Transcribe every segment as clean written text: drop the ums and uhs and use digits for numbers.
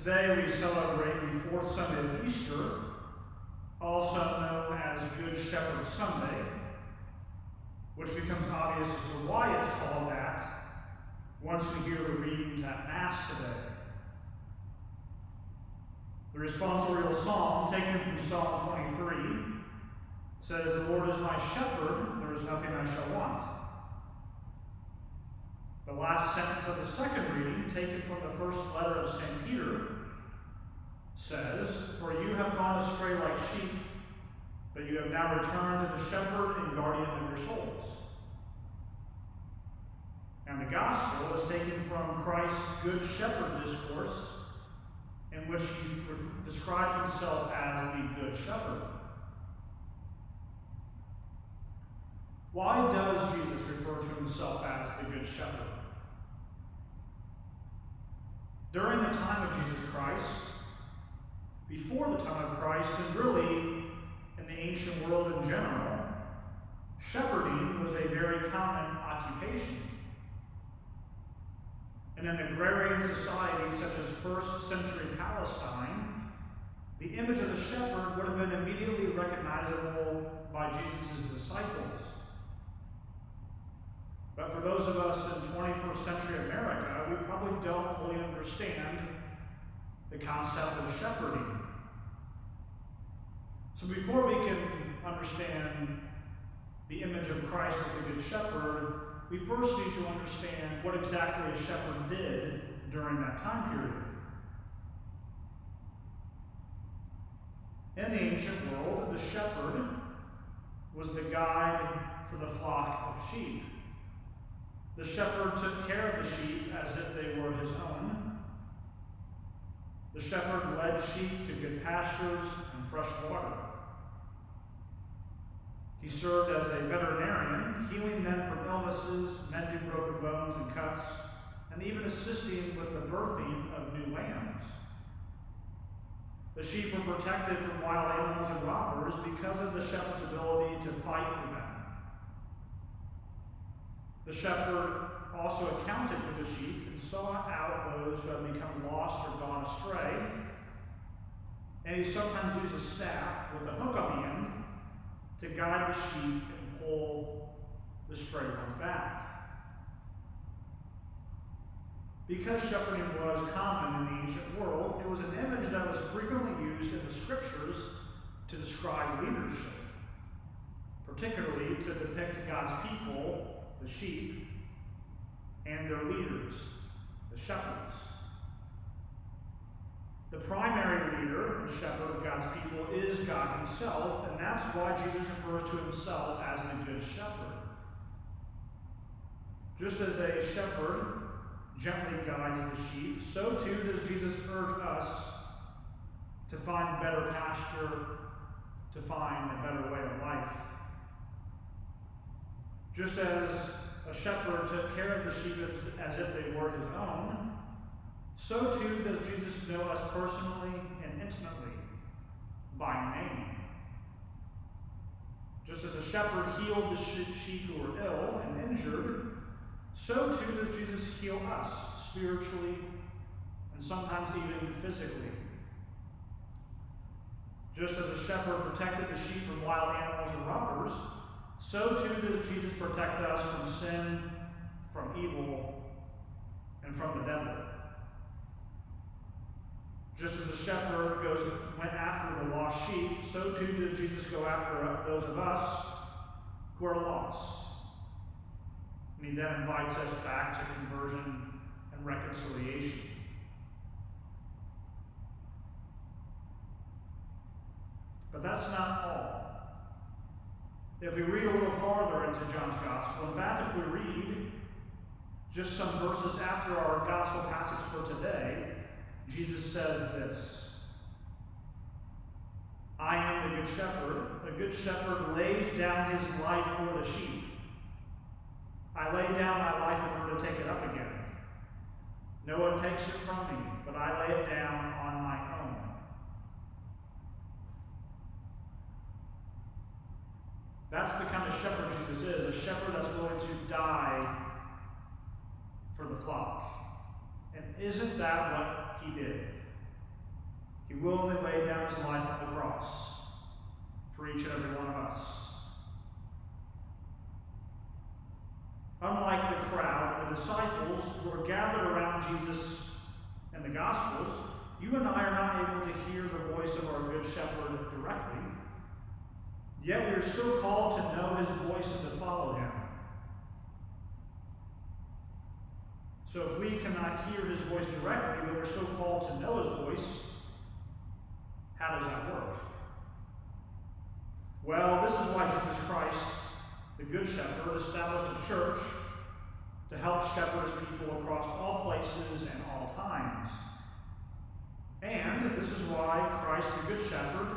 Today we celebrate the fourth Sunday of Easter, also known as Good Shepherd Sunday, which becomes obvious as to why it's called that once we hear the readings at Mass today. The responsorial psalm, taken from Psalm 23, says, "The Lord is my shepherd, there is nothing I shall want." The last sentence of the second reading, taken from the first letter of St. Peter, says, "For you have gone astray like sheep, but you have now returned to the shepherd and guardian of your souls." And the Gospel is taken from Christ's Good Shepherd discourse, in which he describes himself as the Good Shepherd. Why does Jesus refer to himself as the Good Shepherd? During the time of Jesus Christ, before the time of Christ, and really in the ancient world in general, shepherding was a very common occupation. In an agrarian society such as first century Palestine, the image of the shepherd would have been immediately recognizable by Jesus' disciples. But for those of us in 21st century America, we probably don't fully understand the concept of shepherding. So before we can understand the image of Christ as the Good Shepherd, we first need to understand what exactly a shepherd did during that time period. In the ancient world, the shepherd was the guide for the flock of sheep. The shepherd took care of the sheep as if they were his own. The shepherd led sheep to good pastures and fresh water. He served as a veterinarian, healing them from illnesses, mending broken bones and cuts, and even assisting with the birthing of new lambs. The sheep were protected from wild animals and robbers because of the shepherd's ability to fight for them. The shepherd also accounted for the sheep and sought out those who had become lost or gone astray, and he sometimes used a staff with a hook on the end to guide the sheep and pull the stray ones back. Because shepherding was common in the ancient world, it was an image that was frequently used in the scriptures to describe leadership, particularly to depict God's people, the sheep, and their leaders, the shepherds. The primary leader and shepherd of God's people is God himself, and that's why Jesus refers to himself as the Good Shepherd. Just as a shepherd gently guides the sheep, so too does Jesus urge us to find better pasture, to find a better way of life. Just as a shepherd took care of the sheep as if they were his own, so too does Jesus know us personally and intimately by name. Just as a shepherd healed the sheep who were ill and injured, so too does Jesus heal us spiritually and sometimes even physically. Just as a shepherd protected the sheep from wild animals and robbers, so too does Jesus protect us from sin, from evil, and from the devil. Just as the shepherd went after the lost sheep, so too does Jesus go after those of us who are lost. And he then invites us back to conversion and reconciliation. But that's not all. If we read a little farther into John's Gospel, in fact, if we read just some verses after our Gospel passage for today, Jesus says this: "I am the Good Shepherd. A good shepherd lays down his life for the sheep. I lay down my life in order to take it up again. No one takes it from me, but I lay it down on my own." That's the kind of shepherd Jesus is, a shepherd that's willing to die for the flock. And isn't that what he did? He willingly laid down his life on the cross for each and every one of us. Unlike the crowd, the disciples who were gathered around Jesus in the Gospels, you and I are not able to hear the voice of our Good Shepherd directly, yet we are still called to know his voice and to follow him. So if we cannot hear his voice directly, but we're still called to know his voice, how does that work? Well, this is why Jesus Christ, the Good Shepherd, established a church to help shepherd his people across all places and all times. And this is why Christ, the Good Shepherd,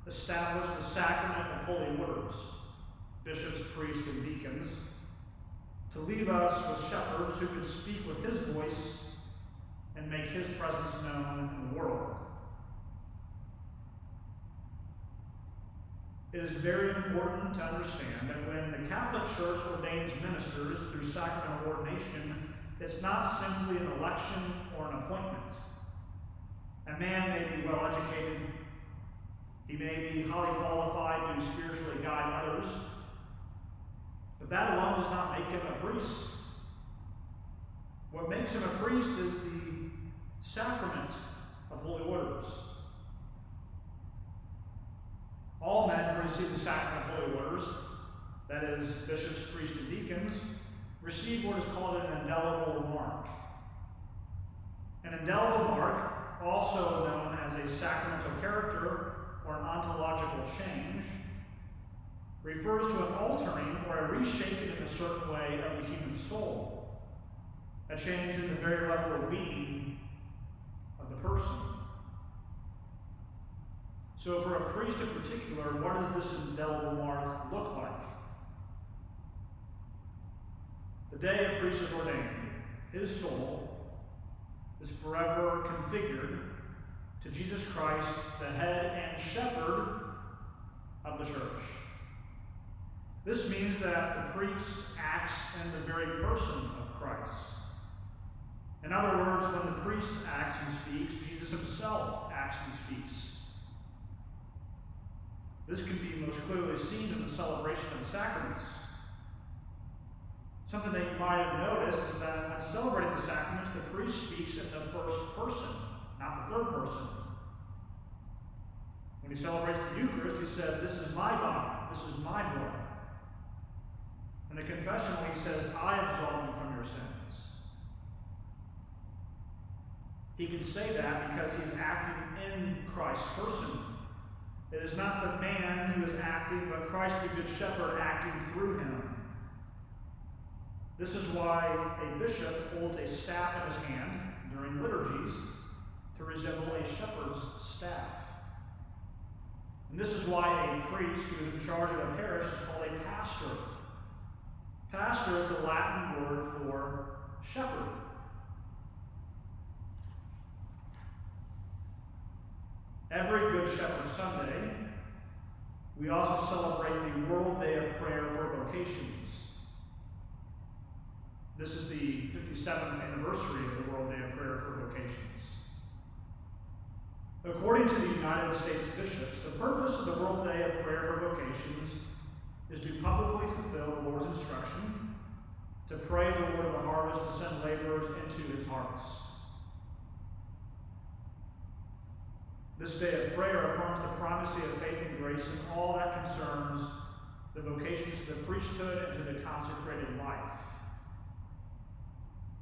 established the sacrament of holy orders, bishops, priests, and deacons, to leave us with shepherds who could speak with his voice and make his presence known in the world. It is very important to understand that when the Catholic Church ordains ministers through sacramental ordination, it's not simply an election or an appointment. A man may be well educated, he may be highly qualified to spiritually guide others, but that alone does not make him a priest. What makes him a priest is the sacrament of holy orders. All men who receive the sacrament of holy orders, that is, bishops, priests, and deacons, receive what is called an indelible mark. An indelible mark, also known as a sacramental character or an ontological change, refers to an altering or a reshaping in a certain way of the human soul, a change in the very level of being of the person. So for a priest in particular, what does this indelible mark look like? The day a priest is ordained, his soul is forever configured to Jesus Christ, the head and shepherd of the church. This means that the priest acts in the very person of Christ. In other words, when the priest acts and speaks, Jesus himself acts and speaks. This can be most clearly seen in the celebration of the sacraments. Something that you might have noticed is that when celebrating the sacraments, the priest speaks in the first person, not the third person. When he celebrates the Eucharist, he said, "This is my body, this is my blood." In the confessional, he says, "I absolve you from your sins." He can say that because he's acting in Christ's person. It is not the man who is acting, but Christ the Good Shepherd acting through him. This is why a bishop holds a staff in his hand during liturgies to resemble a shepherd's staff. And this is why a priest who is in charge of a parish is called a pastor. Pastor is the Latin word for shepherd. Every Good Shepherd Sunday, we also celebrate the World Day of Prayer for Vocations. This is the 57th anniversary of the World Day of Prayer for Vocations. According to the United States bishops, the purpose of the World Day of Prayer for Vocations is to publicly fulfill the Lord's instruction to pray the Lord of the harvest to send laborers into his harvest. This day of prayer affirms the primacy of faith and grace in all that concerns the vocations to the priesthood and to the consecrated life.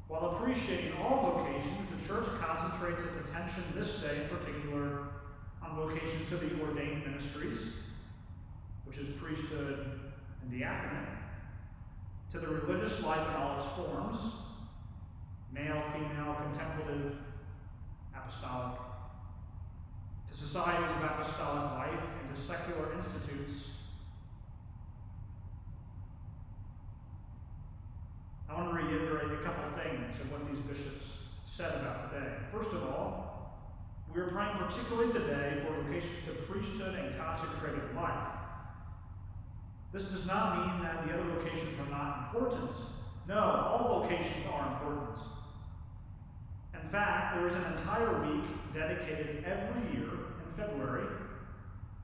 While appreciating all vocations, the Church concentrates its attention this day in particular on vocations to the ordained ministries, which is priesthood and diaconate, to the religious life in all its forms, male, female, contemplative, apostolic, to societies of apostolic life, and to secular institutes. I want to reiterate a couple of things of what these bishops said about today. First of all, we are praying particularly today for vocations to priesthood and consecrated life. This does not mean that the other vocations are not important. No, all vocations are important. In fact, there is an entire week dedicated every year in February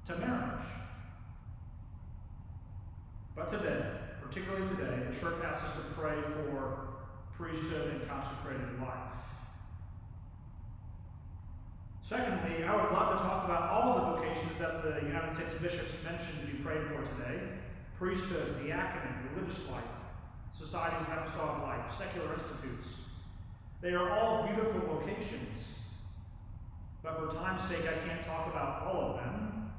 to marriage. But today, particularly today, the church asks us to pray for priesthood and consecrated life. Secondly, I would love to talk about all the vocations that the United States bishops mentioned to be prayed for today: priesthood, diaconate, religious life, societies of apostolic life, secular institutes. They are all beautiful vocations, but for time's sake, I can't talk about all of them.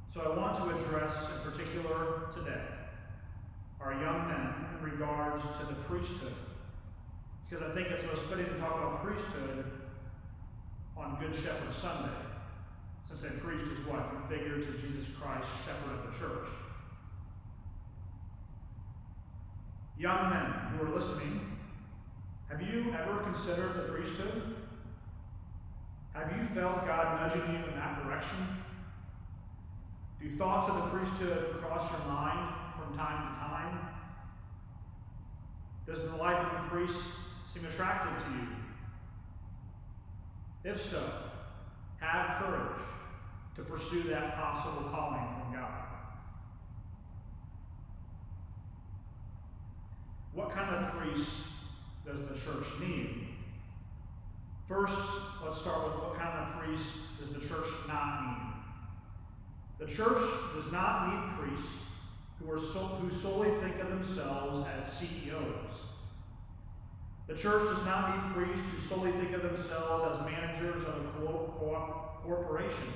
So I want to address, in particular today, our young men in regards to the priesthood, because I think it's most fitting to talk about priesthood on Good Shepherd Sunday, since a priest is what? Configured to Jesus Christ, shepherd of the church. Young men who are listening, have you ever considered the priesthood? Have you felt God nudging you in that direction? Do thoughts of the priesthood cross your mind from time to time? Does the life of a priest seem attractive to you? If so, have courage to pursue that possible calling from God. What kind of priest does the church need? First, let's start with what kind of priest does the church not need? The church does not need priests who solely think of themselves as CEOs. The church does not need priests who solely think of themselves as managers of a corporation.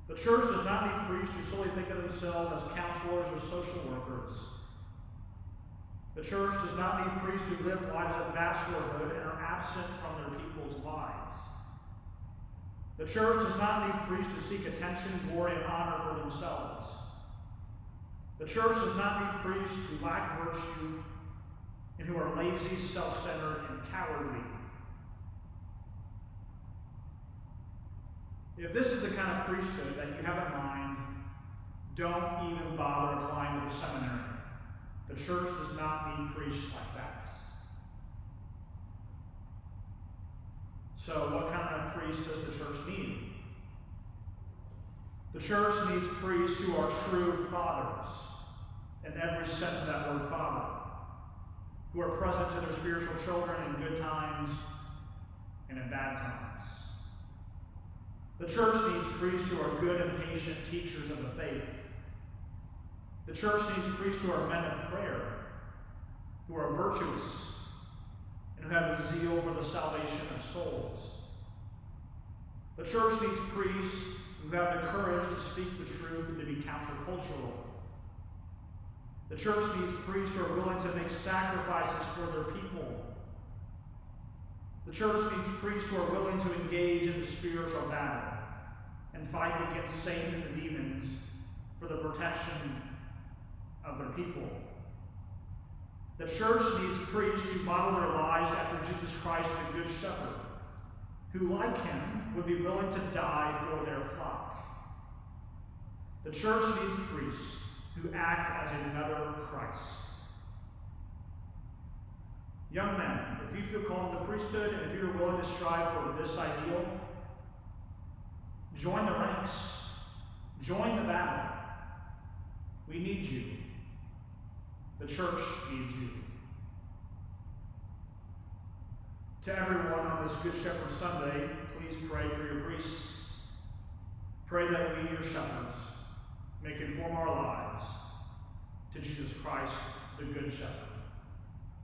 The church does not need priests who solely think of themselves as counselors or social workers. The church does not need priests who live lives of bachelorhood and are absent from their people's lives. The church does not need priests who seek attention, glory, and honor for themselves. The church does not need priests who lack virtue and who are lazy, self-centered, and cowardly. If this is the kind of priesthood that you have in mind, don't even bother applying to the seminary. The church does not need priests like that. So what kind of priest does the church need? The church needs priests who are true fathers, in every sense of that word father, who are present to their spiritual children in good times and in bad times. The church needs priests who are good and patient teachers of the faith. The church needs priests who are men of prayer, who are virtuous, and who have a zeal for the salvation of souls. The church needs priests who have the courage to speak the truth and to be countercultural. The church needs priests who are willing to make sacrifices for their people. The church needs priests who are willing to engage in the spiritual battle and fight against Satan and the demons for the protection of their people. The church needs priests who model their lives after Jesus Christ, the Good Shepherd, who, like him, would be willing to die for their flock. The church needs priests who act as another Christ. Young men, if you feel called to the priesthood and if you're willing to strive for this ideal, join the ranks. Join the battle. We need you. The church needs you. To everyone on this Good Shepherd Sunday, please pray for your priests. Pray that we, your shepherds, may conform our lives to Jesus Christ, the Good Shepherd.